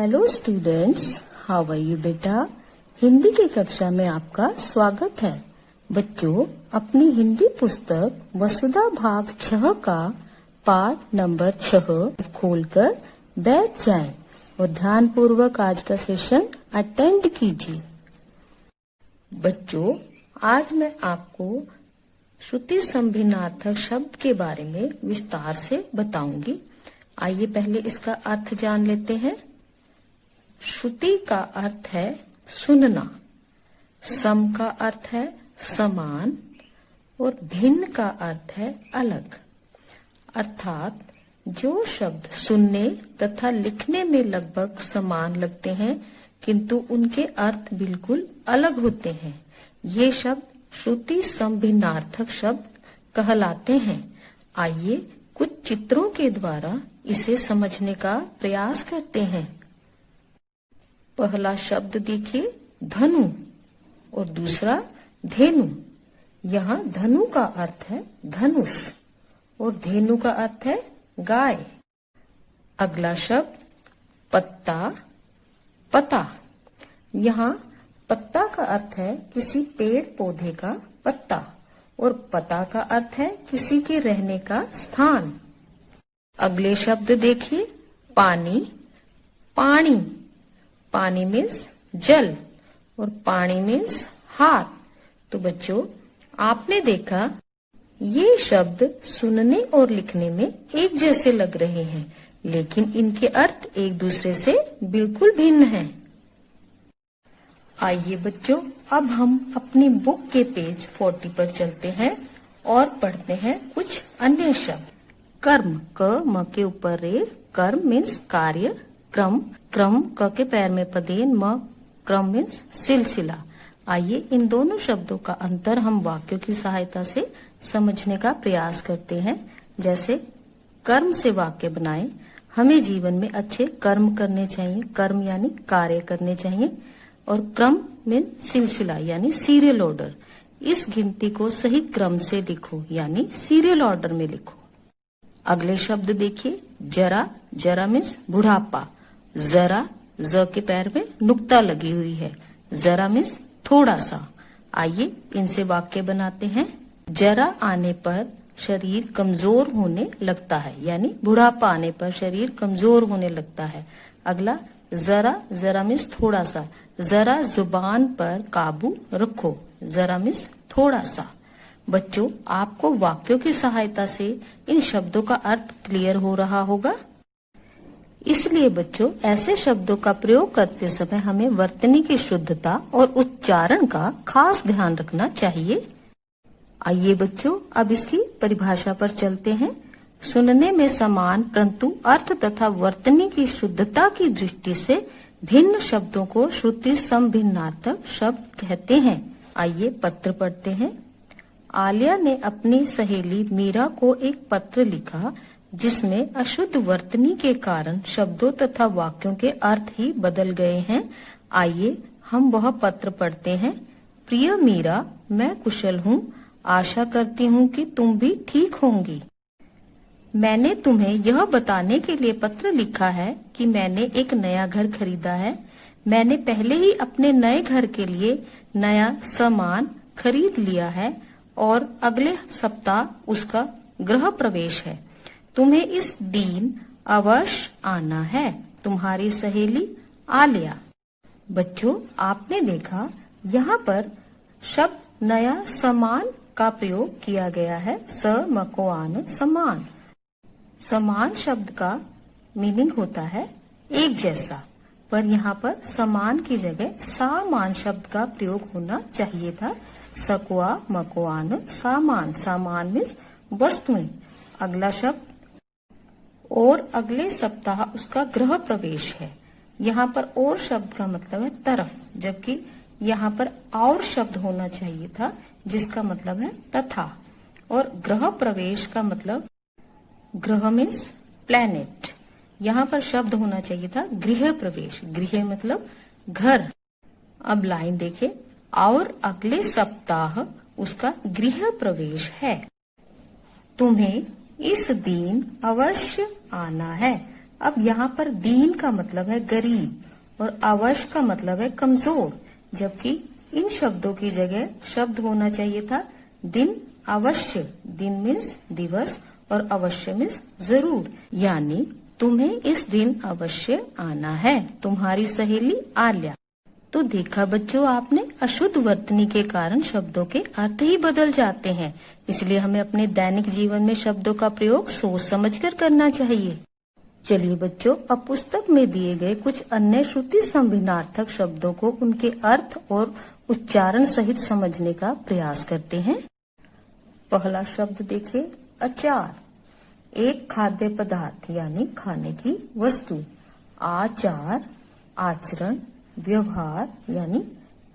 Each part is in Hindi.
Hello students, how are you बेटा। हिंदी की कक्षा में आपका स्वागत है। बच्चों, अपनी हिंदी पुस्तक वसुधा भाग 6 का पाठ नंबर 6 खोलकर बैठ जाएं और ध्यान पूर्वक आज का सेशन अटेंड कीजिए। बच्चों, आज मैं आपको श्रुति संभिन्नार्थक शब्द के बारे में विस्तार से बताऊंगी। आइए पहले इसका अर्थ जान लेते हैं। श्रुति का अर्थ है सुनना, सम का अर्थ है समान और भिन्न का अर्थ है अलग। अर्थात जो शब्द सुनने तथा लिखने में लगभग समान लगते हैं किंतु उनके अर्थ बिल्कुल अलग होते हैं, ये शब्द श्रुति संभिन्नार्थक शब्द कहलाते हैं। आइए कुछ चित्रों के द्वारा इसे समझने का प्रयास करते हैं। पहला शब्द देखिए, धनु, और दूसरा धेनु। यहाँ धनु का अर्थ है धनुष और धेनु का अर्थ है गाय। अगला शब्द पत्ता, पता। यहाँ पत्ता का अर्थ है किसी पेड़ पौधे का पत्ता और पता का अर्थ है किसी के रहने का स्थान। अगले शब्द देखिए, पानी, पानी। पानी मीन्स जल और पानी मीन्स हाथ। तो बच्चों, आपने देखा ये शब्द सुनने और लिखने में एक जैसे लग रहे हैं, लेकिन इनके अर्थ एक दूसरे से बिल्कुल भिन्न हैं। आइए बच्चों, अब हम अपनी बुक के पेज 40 पर चलते हैं और पढ़ते हैं कुछ अन्य शब्द। कर्म, क म के ऊपर रे, कर्म मीन्स कार्य, क्रम, क्रम क के पैर में पदेन, म क्रम मीन्स सिलसिला। आइए इन दोनों शब्दों का अंतर हम वाक्यों की सहायता से समझने का प्रयास करते हैं। जैसे कर्म से वाक्य बनाएं, हमें जीवन में अच्छे कर्म करने चाहिए, कर्म यानी कार्य करने चाहिए, और क्रम मीन सिलसिला यानी सीरियल ऑर्डर। इस गिनती को सही क्रम से लिखो यानी सीरियल ऑर्डर में लिखो। अगले शब्द देखिए, जरा, जरा मीन्स बुढ़ापा। जरा, ज के पैर में नुक्ता लगी हुई है, जरा मीन्स थोड़ा सा। आइए इनसे वाक्य बनाते हैं। जरा आने पर शरीर कमजोर होने लगता है यानी बुढ़ापा आने पर शरीर कमजोर होने लगता है। अगला जरा, जरा मीन्स थोड़ा सा। जरा जुबान पर काबू रखो, जरा मीन्स थोड़ा सा। बच्चों, आपको वाक्यों की सहायता से इन शब्दों का अर्थ क्लियर हो रहा होगा। इसलिए बच्चों, ऐसे शब्दों का प्रयोग करते समय हमें वर्तनी की शुद्धता और उच्चारण का खास ध्यान रखना चाहिए। आइए बच्चों, अब इसकी परिभाषा पर चलते हैं। सुनने में समान परंतु अर्थ तथा वर्तनी की शुद्धता की दृष्टि से भिन्न शब्दों को श्रुति संभिन्नार्थक शब्द कहते हैं। आइए पत्र पढ़ते हैं। आलिया ने अपनी सहेली मीरा को एक पत्र लिखा जिसमें अशुद्ध वर्तनी के कारण शब्दों तथा वाक्यों के अर्थ ही बदल गए हैं। आइए हम वह पत्र पढ़ते हैं। प्रिय मीरा, मैं कुशल हूँ, आशा करती हूँ कि तुम भी ठीक होंगी। मैंने तुम्हें यह बताने के लिए पत्र लिखा है कि मैंने एक नया घर खरीदा है। मैंने पहले ही अपने नए घर के लिए नया सामान खरीद लिया है और अगले सप्ताह उसका गृह प्रवेश है। तुम्हें इस दिन अवश्य आना है। तुम्हारी सहेली आलिया। बच्चों, आपने देखा यहाँ पर शब्द नया समान का प्रयोग किया गया है। स मकोआन समान। समान शब्द का मीनिंग होता है एक जैसा, पर यहाँ पर समान की जगह सामान शब्द का प्रयोग होना चाहिए था। सकुआ मकुआन सामान। सामान मीन्स वस्तुएं। अगला शब्द और अगले सप्ताह उसका गृह प्रवेश है। यहाँ पर और शब्द का मतलब है तरफ, जबकि यहाँ पर और शब्द होना चाहिए था जिसका मतलब है तथा। और गृह प्रवेश का मतलब ग्रह मीन्स प्लेनेट। यहाँ पर शब्द होना चाहिए था गृह प्रवेश। गृह मतलब घर। अब लाइन देखे, और अगले सप्ताह उसका गृह प्रवेश है। तुम्हें इस दिन अवश्य आना है। अब यहाँ पर दीन का मतलब है गरीब और अवश्य का मतलब है कमजोर, जबकि इन शब्दों की जगह शब्द होना चाहिए था दिन अवश्य। दिन मीन्स दिवस और अवश्य मीन्स जरूर, यानी तुम्हें इस दिन अवश्य आना है, तुम्हारी सहेली आल्या। तो देखा बच्चों आपने, अशुद्ध वर्तनी के कारण शब्दों के अर्थ ही बदल जाते हैं, इसलिए हमें अपने दैनिक जीवन में शब्दों का प्रयोग सोच समझकर करना चाहिए। चलिए बच्चों, अब पुस्तक में दिए गए कुछ अन्य श्रुति संभिन्नार्थक शब्दों को उनके अर्थ और उच्चारण सहित समझने का प्रयास करते हैं। पहला शब्द देखिए, अचार, एक खाद्य पदार्थ यानी खाने की वस्तु। आचार, आचरण, व्यवहार यानी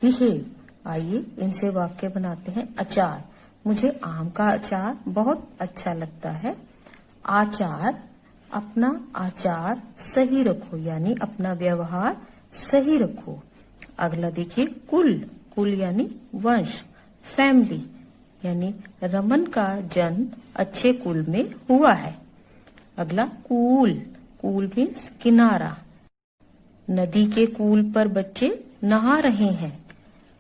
बिहेव। आइए इनसे वाक्य बनाते हैं। अचार, मुझे आम का अचार बहुत अच्छा लगता है। आचार, अपना आचार सही रखो यानी अपना व्यवहार सही रखो। अगला देखिए, कुल, कुल यानी वंश, फैमिली यानी रमन का जन्म अच्छे कुल में हुआ है। अगला कूल, कूल मीन्स किनारा, नदी के कूल पर बच्चे नहा रहे हैं।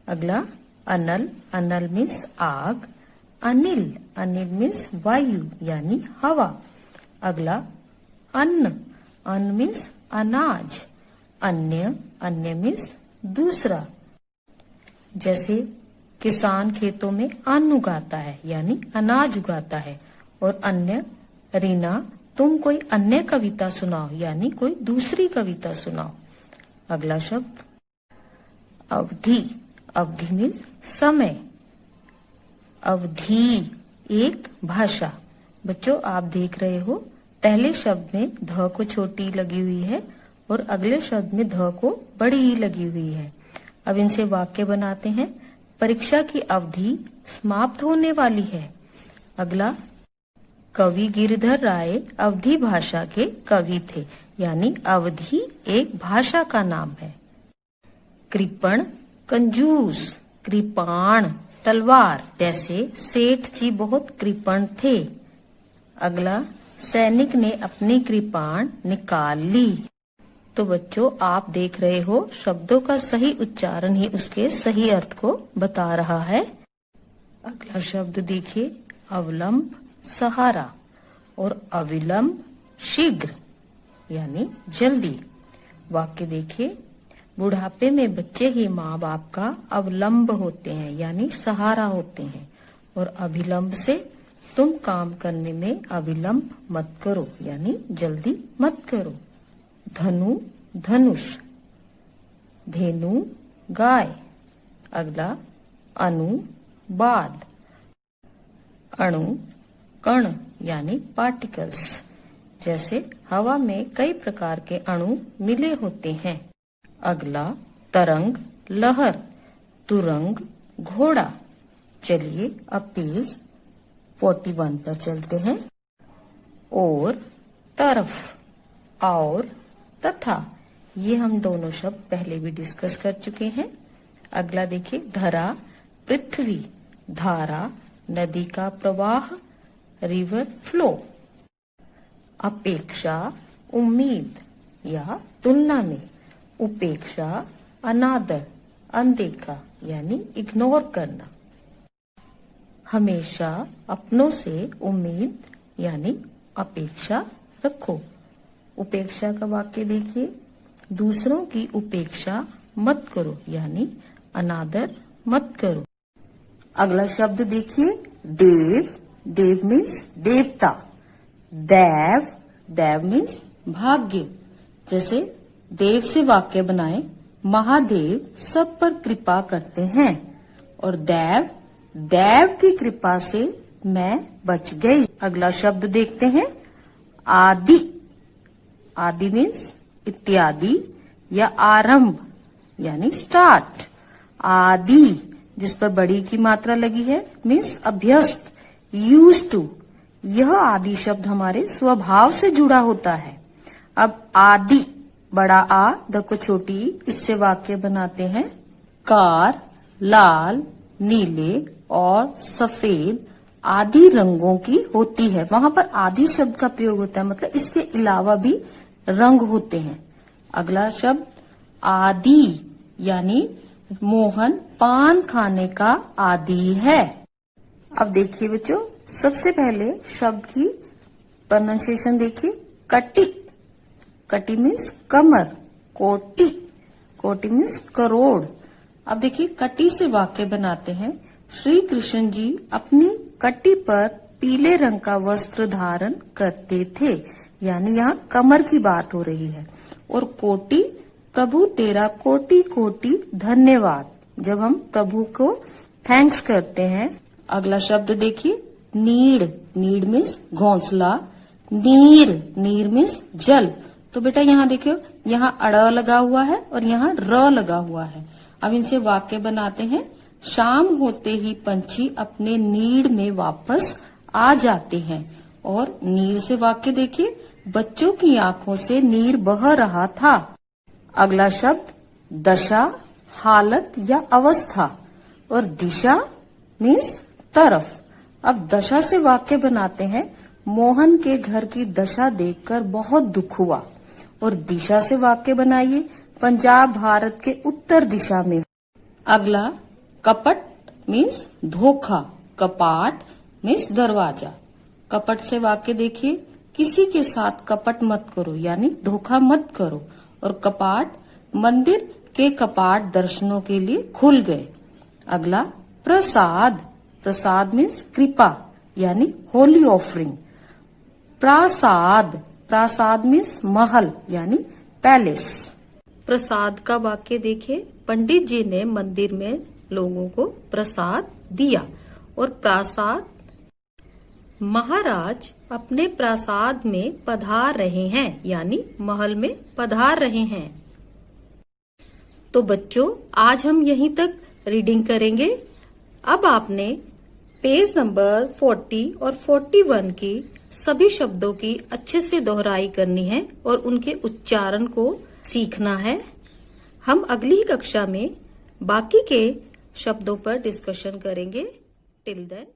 अगला अनल, अनल मीन्स आग। अनिल, अनिल मीन्स वायु यानी हवा। अगला अन्न, अन्न मीन्स अनाज। अन्य, अन्य मीन्स दूसरा, जैसे किसान खेतों में अन्न उगाता है यानी अनाज उगाता है। और अन्य, रीना तुम कोई अन्य कविता सुनाओ यानी कोई दूसरी कविता सुनाओ। अगला शब्द अवधि, अवधि मीन्स समय। अवधि, एक भाषा। बच्चों आप देख रहे हो, पहले शब्द में ध को छोटी लगी हुई है और अगले शब्द में ध को बड़ी ही लगी हुई है। अब इनसे वाक्य बनाते हैं। परीक्षा की अवधि समाप्त होने वाली है। अगला, कवि गिरिधर राय अवधी भाषा के कवि थे यानी अवधी एक भाषा का नाम है। कृपण, कंजूस। कृपाण, तलवार, जैसे सेठ जी बहुत कृपण थे। अगला, सैनिक ने अपनी कृपाण निकाल ली। तो बच्चों आप देख रहे हो, शब्दों का सही उच्चारण ही उसके सही अर्थ को बता रहा है। अगला शब्द देखिए, अवलंब, सहारा। और अविलंब, शीघ्र यानी जल्दी। वाक्य देखिए, बुढ़ापे में बच्चे ही माँ बाप का अवलंब होते हैं यानी सहारा होते हैं। और अभिलंब से तुम काम करने में अविलंब मत करो यानी जल्दी मत करो। धनु, धनुष। धेनु, गाय। अगला, अनु, बाद। अणु, कण यानी पार्टिकल्स, जैसे हवा में कई प्रकार के अणु मिले होते हैं। अगला, तरंग, लहर। तुरंग, घोड़ा। चलिए अब पेज 41 पर चलते हैं। और, तरफ, और, तथा, ये हम दोनों शब्द पहले भी डिस्कस कर चुके हैं। अगला देखिए, धरा, पृथ्वी। धारा, नदी का प्रवाह, रिवर फ्लो। अपेक्षा, उम्मीद या तुलना में। उपेक्षा, अनादर, अनदेखा यानी इग्नोर करना। हमेशा अपनों से उम्मीद यानी अपेक्षा रखो। उपेक्षा का वाक्य देखिए, दूसरों की उपेक्षा मत करो यानी अनादर मत करो। अगला शब्द देखिए, देव। देव मीन्स देवता। दैव, दैव मीन्स भाग्य। जैसे देव से वाक्य बनाए, महादेव सब पर कृपा करते हैं। और दैव, दैव की कृपा से मैं बच गई। अगला शब्द देखते हैं, आदि। आदि मीन्स इत्यादि या आरंभ यानी स्टार्ट। आदि जिस पर बड़ी की मात्रा लगी है मीन्स अभ्यस्त, यूज्ड टू। यह आदि शब्द हमारे स्वभाव से जुड़ा होता है। अब आदि, बड़ा आ, द को छोटी, इससे वाक्य बनाते हैं। कार लाल, नीले और सफेद आदि रंगों की होती है। वहां पर आदि शब्द का प्रयोग होता है, मतलब इसके अलावा भी रंग होते हैं। अगला शब्द आदि, यानी मोहन पान खाने का आदी है। अब देखिए बच्चों, सबसे पहले शब्द की प्रोनाउंसिएशन देखिए। कटी, कटी मीन्स कमर। कोटि, कोटि मीन्स करोड़। अब देखिए कटी से वाक्य बनाते हैं। श्री कृष्ण जी अपनी कटी पर पीले रंग का वस्त्र धारण करते थे, यानी यहाँ कमर की बात हो रही है। और कोटि, प्रभु तेरा कोटि कोटि धन्यवाद, जब हम प्रभु को थैंक्स करते हैं। अगला शब्द देखिए, नीड़, नीड़ मीन्स घोंसला। नीर, नीर मीन्स जल। तो बेटा यहाँ देखियो, यहाँ अड़ लगा हुआ है और यहाँ र लगा हुआ है। अब इनसे वाक्य बनाते हैं। शाम होते ही पंछी अपने नीड़ में वापस आ जाते हैं। और नीर से वाक्य देखिए, बच्चों की आंखों से नीर बह रहा था। अगला शब्द दशा, हालत या अवस्था। और दिशा मीन्स तरफ। अब दशा से वाक्य बनाते हैं। मोहन के घर की दशा देखकर बहुत दुख हुआ। और दिशा से वाक्य बनाइए। पंजाब भारत के उत्तर दिशा में। अगला कपट मीन्स धोखा। कपाट मीन्स दरवाजा। कपट से वाक्य देखिए, किसी के साथ कपट मत करो, यानी धोखा मत करो। और कपाट, मंदिर के कपाट दर्शनों के लिए खुल गए। अगला प्रसाद, प्रसाद मीन्स कृपा, यानी होली ऑफरिंग। प्रासाद, प्रासाद मीन्स महल, यानी पैलेस। प्रसाद का वाक्य देखिए, पंडित जी ने मंदिर में लोगों को प्रसाद दिया। और प्रासाद, महाराज अपने प्रासाद में पधार रहे हैं, यानी महल में पधार रहे हैं। तो बच्चों, आज हम यहीं तक रीडिंग करेंगे। अब आपने पेज नंबर 40 और 41 की सभी शब्दों की अच्छे से दोहराई करनी है और उनके उच्चारण को सीखना है। हम अगली कक्षा में बाकी के शब्दों पर डिस्कशन करेंगे। Till then